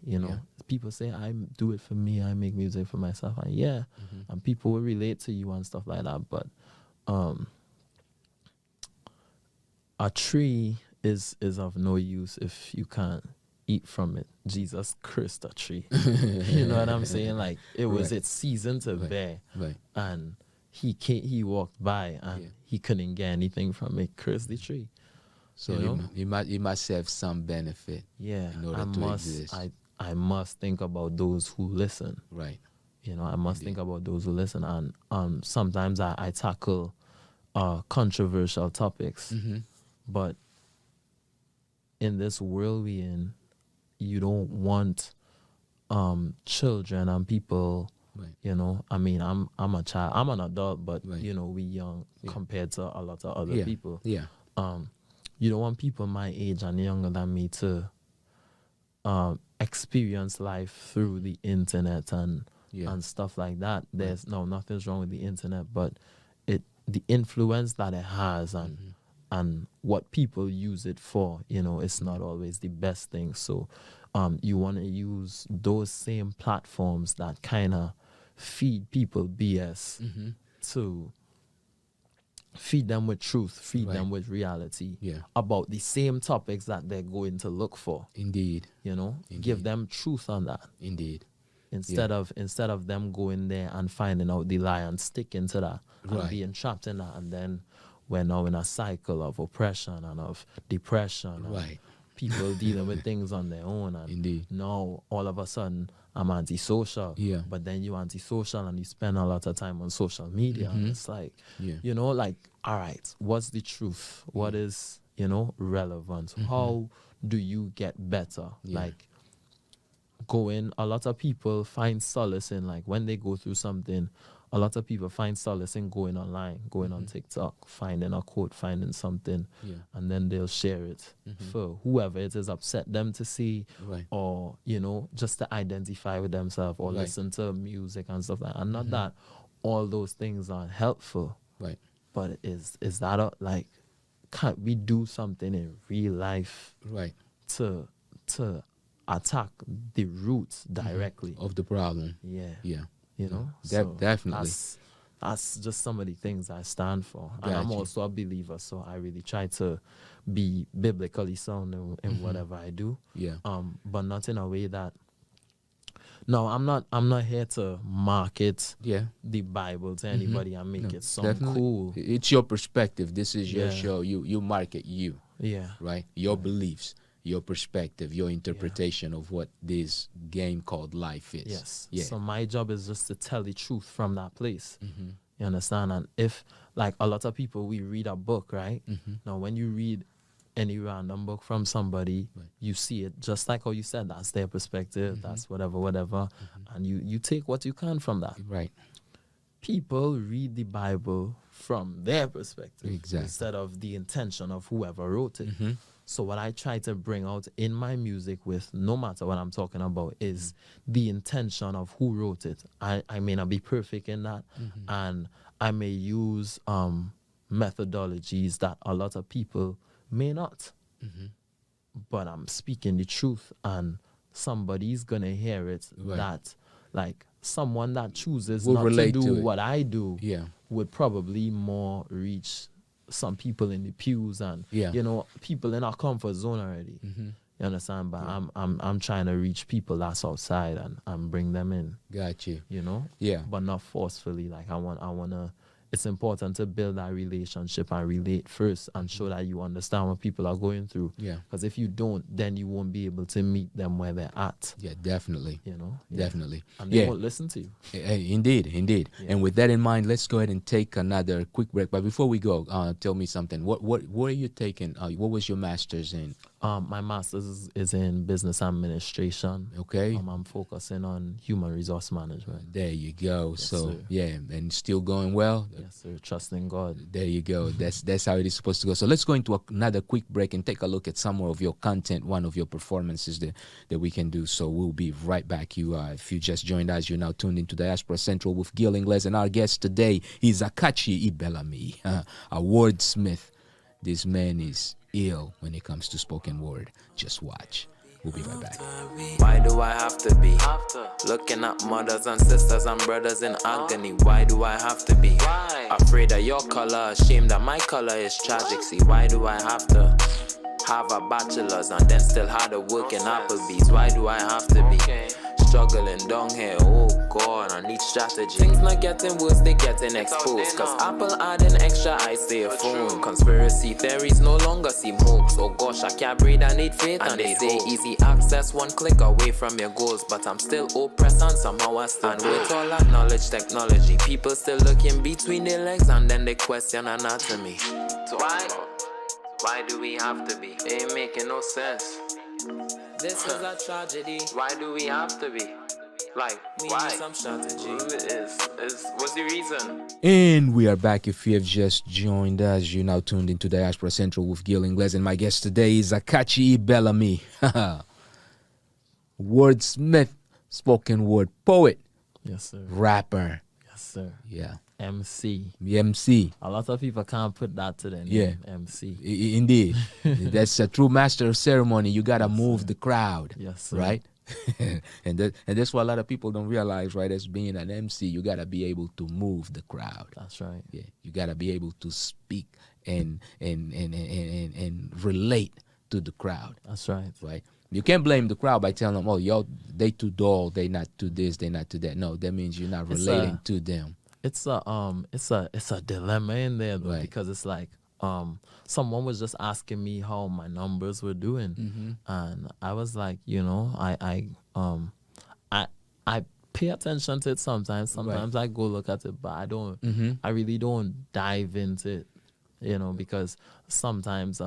People say I do it for me, I make music for myself, and and people will relate to you and stuff like that. But a tree is of no use if you can't eat from it. Jesus cursed a tree. You know what I'm saying? Like it was its season to bear, and he walked by and he couldn't get anything from it. Cursed the tree. So you must have some benefit. Yeah, in order to exist. I must think about those who listen. Right. I must think about those who listen. And sometimes I tackle controversial topics. But in this world we in, you don't want children and people. Right. You know, I mean, I'm a child. I'm an adult, but Right. you know, we young compared to a lot of other Yeah. people. Yeah. You don't want people my age and younger than me to experience life through the internet and stuff like that. There's nothing's wrong with the internet, but the influence that it has and what people use it for, you know, it's not always the best thing. So you want to use those same platforms that kind of feed people BS to feed them with truth, feed them with reality about the same topics that they're going to look for. Indeed. You know, give them truth on that. Indeed. Instead of them going there and finding out the lie and sticking to that and being trapped in that, and then we're now in a cycle of oppression and of depression. And people dealing with things on their own, and now all of a sudden I'm antisocial. But then you antisocial and you spend a lot of time on social media. And it's like, you know, like, all right, what's the truth? What is, you know, relevant? How do you get better? Like, a lot of people find solace in, like, when they go through something, a lot of people find solace in going online, going on TikTok, finding a quote, finding something, and then they'll share it for whoever it is upset them to see, or, you know, just to identify with themselves, or listen to music and stuff like that. And not that all those things are helpful, but is that like, can't we do something in real life to attack the roots directly of the problem? You know, Definitely. That's just some of the things I stand for. And I'm also a believer, so I really try to be biblically sound in whatever I do. But not in a way that. No, I'm not here to market the Bible to anybody and make it sound cool. It's your perspective. This is your show. You market you. Right? Your beliefs, your perspective, your interpretation of what this game called life is. So my job is just to tell the truth from that place. You understand? And if, like, a lot of people, we read a book, right? Now, when you read any random book from somebody, you see it just like how you said, that's their perspective, that's whatever, and you take what you can from that. People read the Bible from their perspective instead of the intention of whoever wrote it. So what I try to bring out in my music, with no matter what I'm talking about, is the intention of who wrote it. I may not be perfect in that, and I may use methodologies that a lot of people may not. But I'm speaking the truth, and somebody's going to hear it that, like, someone that chooses not to do what I do would probably more reach some people in the pews and you know, people in our comfort zone already. You understand? But I'm trying to reach people that's outside and bring them in. Got you. You know? But not forcefully. Like, I wanna. It's important to build that relationship and relate first and show that you understand what people are going through. Because if you don't, then you won't be able to meet them where they're at. Definitely. You know? Definitely. And they won't listen to you. Indeed. And with that in mind, let's go ahead and take another quick break. But before we go, tell me something. What are you taking? What was your master's in? My master's is in business administration. Okay. I'm focusing on human resource management. There you go. Yes, so sir. And still going well. Yes, sir. Trusting God. There you go. That's how it is supposed to go. So let's go into another quick break and take a look at some more of your content, one of your performances that we can do. So we'll be right back. If you just joined us, you're now tuned into Diaspora Central with Gil Ingles, and our guest today is Akachi Ibeleme, a wordsmith. This man is ill when it comes to spoken word. Just watch. We'll be right back. Why do I have to be looking at mothers and sisters and brothers in agony? Why do I have to be afraid of your color, ashamed that my color is tragic? See, why do I have to have a bachelor's and then still hard to work in Applebee's? Why do I have to be struggling down here? Oh God, I need strategy. Things not getting worse, they getting exposed. Cause Apple adding extra ice to your phone. Conspiracy theories no longer seem hoax. Oh gosh, I can't breathe, I need faith. And they say easy access, one click away from your goals. But I'm still oppressed and somehow I stand. With all that knowledge, technology, people still looking between their legs and then they question anatomy. So why do we have to be? It ain't making no sense. This is a tragedy. Why do we have to be? Like, why? Some strategy. What's the reason? And we are back. If you have just joined us, you're now tuned into Diaspora Central with Gil Ingles, and my guest today is Akachi Ibeleme, WordSmith, spoken word poet, Yes, sir. rapper. Yes, sir. Yeah. MC. MC. A lot of people can't put that to their name. MC. Indeed. That's a true master of ceremony. You got to move the crowd. Yes, sir. Right? and that's what a lot of people don't realize, right? As being an MC, you got to be able to move the crowd. That's right. Yeah. You got to be able to speak and relate to the crowd. That's right. Right? You can't blame the crowd by telling them, oh, yo, they too dull, they not to this, they not to that. No, that means you're not relating to them. It's a dilemma in there though, Right. because it's like someone was just asking me how my numbers were doing, and I was like, you know, I pay attention to it sometimes. Sometimes I go look at it, but I don't. I really don't dive into it, you know, because sometimes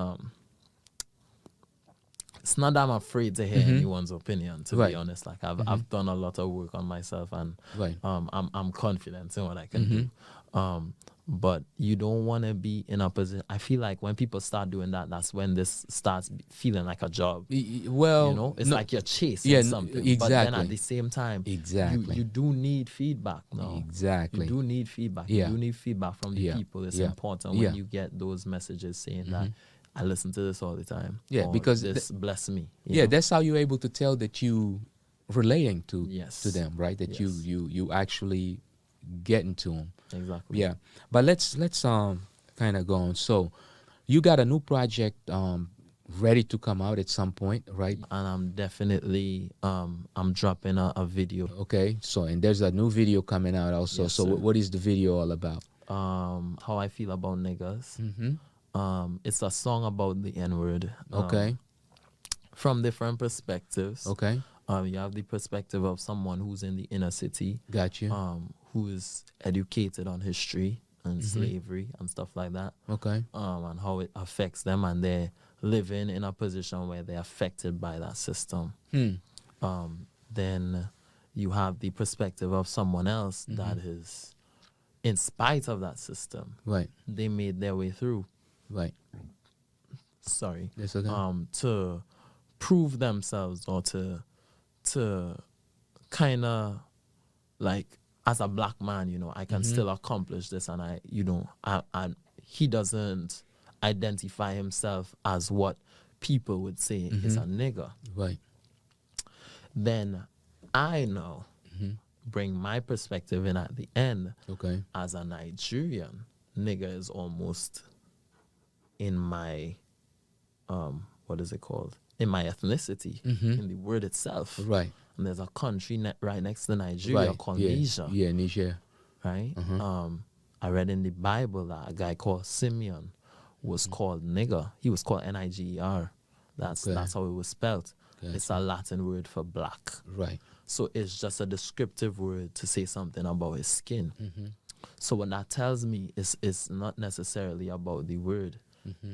it's not that I'm afraid to hear anyone's opinion, to be honest. Like I've done a lot of work on myself, and I'm confident in what I can do. But you don't want to be in a position. I feel like when people start doing that, that's when this starts feeling like a job. Well, you know, it's like you're chasing something. Exactly. But then at the same time, Exactly. you do need feedback now. Exactly. You do need feedback. Yeah. You do need feedback from the people. It's important when you get those messages saying that I listen to this all the time. Yeah, or because this bless me. Yeah, know? that's how you're able to tell that you relating to them, right? That you actually getting to them. Exactly. Yeah, but let's kind of go on. So, you got a new project ready to come out at some point, right? And I'm definitely I'm dropping a video. Okay, so and there's a new video coming out also. Yes, so sir. what is the video all about? How I feel about niggas. It's a song about the N-word. Okay. From different perspectives. Okay. You have the perspective of someone who's in the inner city. Got you. Who is educated on history and slavery and stuff like that. Okay. And how it affects them, and they're living in a position where they're affected by that system. Then you have the perspective of someone else that is, in spite of that system, Right. they made their way through. Right. Sorry. That's okay. To prove themselves, or to kind of like, as a black man, you know, I can still accomplish this, and he doesn't identify himself as what people would say is a nigger. Right. Then I now bring my perspective in at the end. Okay. As a Nigerian, nigger is almost in my what is it called? In my ethnicity, in the word itself. Right. And there's a country right next to Nigeria called Niger. Yeah, Niger. Right? I read in the Bible that a guy called Simeon was called nigger. He was called Niger. That's how it was spelled. Okay. It's a Latin word for black. Right. So it's just a descriptive word to say something about his skin. So what that tells me is it's not necessarily about the word.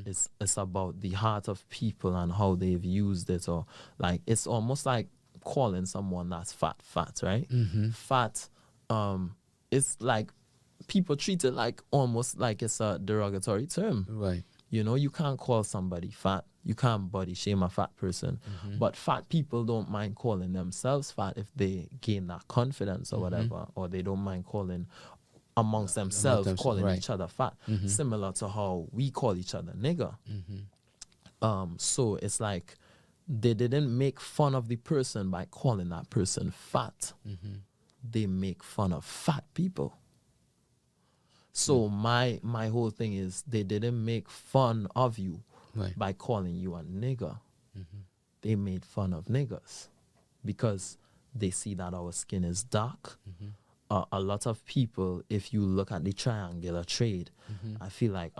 It's about the heart of people and how they've used it, or like it's almost like calling someone that's fat, right? Fat, it's like people treat it like almost like it's a derogatory term. Right. You know, you can't call somebody fat. You can't body shame a fat person. But fat people don't mind calling themselves fat if they gain that confidence or whatever, or they don't mind calling amongst themselves, calling each other fat, similar to how we call each other nigger. So it's like they didn't make fun of the person by calling that person fat. They make fun of fat people. So my whole thing is they didn't make fun of you by calling you a nigger. They made fun of niggers because they see that our skin is dark. A lot of people, if you look at the triangular trade, I feel like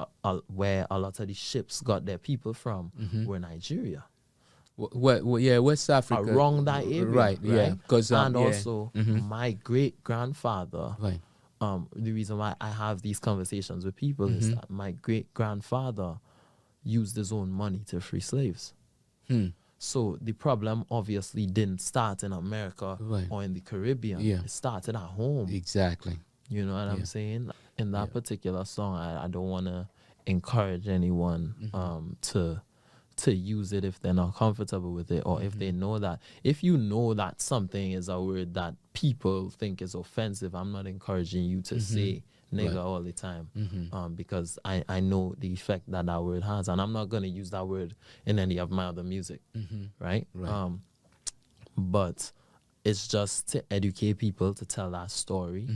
where a lot of the ships got their people from were Nigeria. West Africa. Around that area. Right, yeah. And also, my great-grandfather, the reason why I have these conversations with people is that my great-grandfather used his own money to free slaves. So the problem obviously didn't start in America or in the Caribbean. Yeah. It started at home. Exactly. You know what I'm saying? In that particular song, I don't want to encourage anyone to use it if they're not comfortable with it, or if they know that. If you know that something is a word that people think is offensive, I'm not encouraging you to say nigga all the time, because I know the effect that that word has, and I'm not going to use that word in any of my other music, right? But it's just to educate people, to tell that story,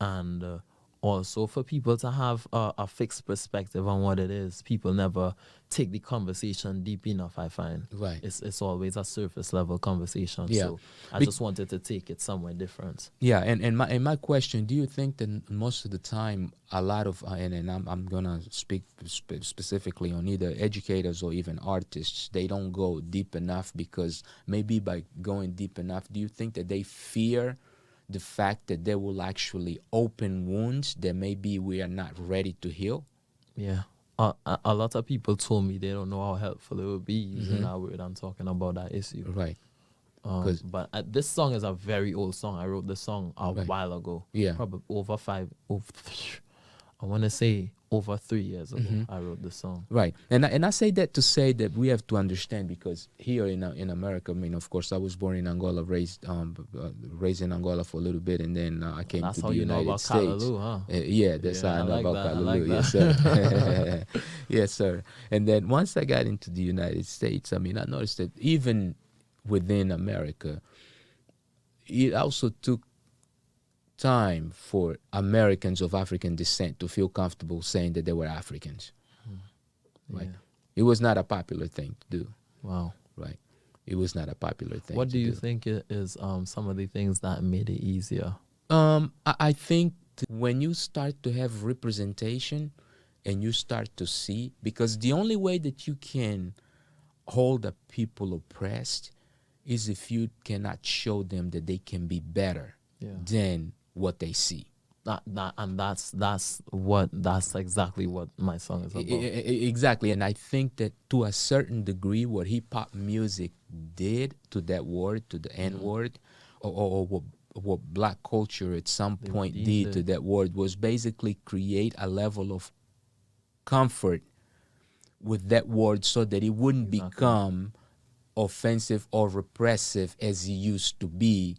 and also for people to have a fixed perspective on what it is. People never take the conversation deep enough, I find. It's always a surface level conversation. So I just wanted to take it somewhere different. Yeah, and my question, do you think that most of the time a lot of and I'm gonna speak specifically on either educators or even artists, they don't go deep enough because maybe by going deep enough, do you think that they fear the fact that they will actually open wounds that maybe we are not ready to heal? Yeah. A lot of people told me they don't know how helpful it would be using that word and talking about that issue. Right. But this song is a very old song. I wrote this song a while ago. Yeah. Probably I want to say over 3 years ago, I wrote the song. Right. And I say that to say that we have to understand, because here in America, I mean, of course, I was born in Angola, raised in Angola for a little bit, and then I came to the United States. Kalaloo, huh? Yeah, that's how I know like about that. Kalaloo. I like Yes, sir. Yes, sir. And then once I got into the United States, I mean, I noticed that even within America, it also took time for Americans of African descent to feel comfortable saying that they were Africans. Right? It was not a popular thing to do. Wow. Right? It was not a popular thing. What do you think is some of the things that made it easier? I think when you start to have representation and you start to see, because the only way that you can hold the people oppressed is if you cannot show them that they can be better than what they see. That's exactly what my song is about. Exactly. And I think that to a certain degree, what hip-hop music did to that word, to the N-word, or what black culture at some point did to that word, was basically create a level of comfort with that word so that it wouldn't become offensive or repressive as it used to be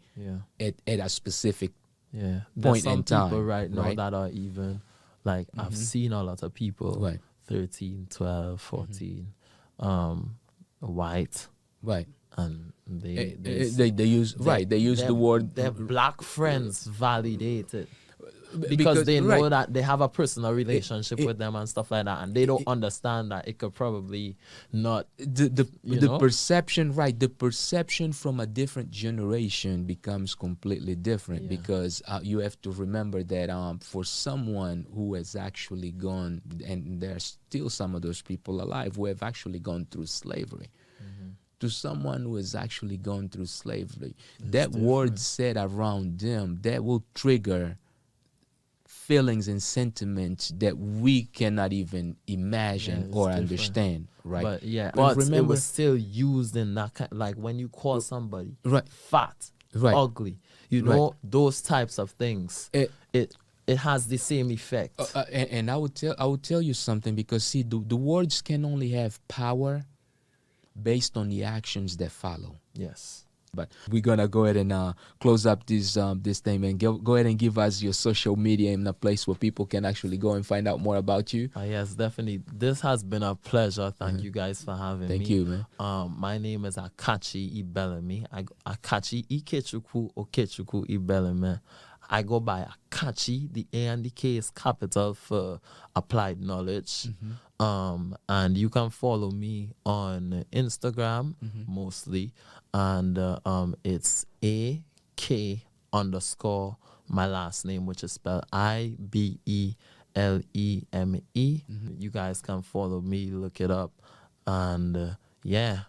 at a specific There's some in time, people right now that are even, like, I've seen a lot of people, 13, 12, 14, white. Right. And they use the word. Their black friends validate it. Because they know that they have a personal relationship with them and stuff like that, and they don't understand that it could probably not the perception, the perception from a different generation becomes completely different, because you have to remember that for someone who has actually gone, and there are still some of those people alive who have actually gone through slavery, to someone who has actually gone through slavery, that word said around them, that will trigger feelings and sentiments that we cannot even imagine or understand, right? But remember, it was still used in that kind, like when you call somebody fat, ugly, those types of things. It has the same effect. And I would tell you something, because see, the words can only have power based on the actions that follow. Yes. But we're gonna go ahead and close up this thing, and go ahead and give us your social media in a place where people can actually go and find out more about you. Yes, definitely. This has been a pleasure. Thank you guys for having me. Thank you, man. My name is Akachi Ibeleme. Akachi Ikechukwu Ibeleme. I go by Akachi. The A and the K is capital for applied knowledge. And you can follow me on Instagram mostly, and it's AK_ my last name, which is spelled IBELEME. You guys can follow me, look it up, and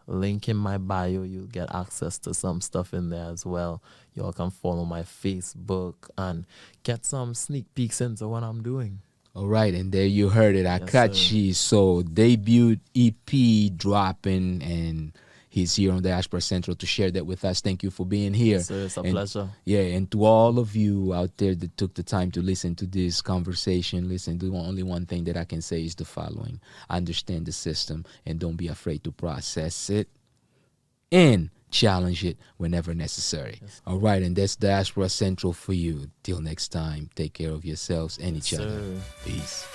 link in my bio. You'll get access to some stuff in there as well. Y'all can follow my Facebook and get some sneak peeks into what I'm doing. All right, and there you heard it, Akachi. So debut EP dropping, and He's here on Diaspora Central to share that with us. Thank you for being here. So it's a pleasure. Yeah, and to all of you out there that took the time to listen to this conversation, listen, the only one thing that I can say is the following. Understand the system and don't be afraid to process it and challenge it whenever necessary. Yes. All right, and that's Diaspora Central for you. Till next time, take care of yourselves and each other. Peace.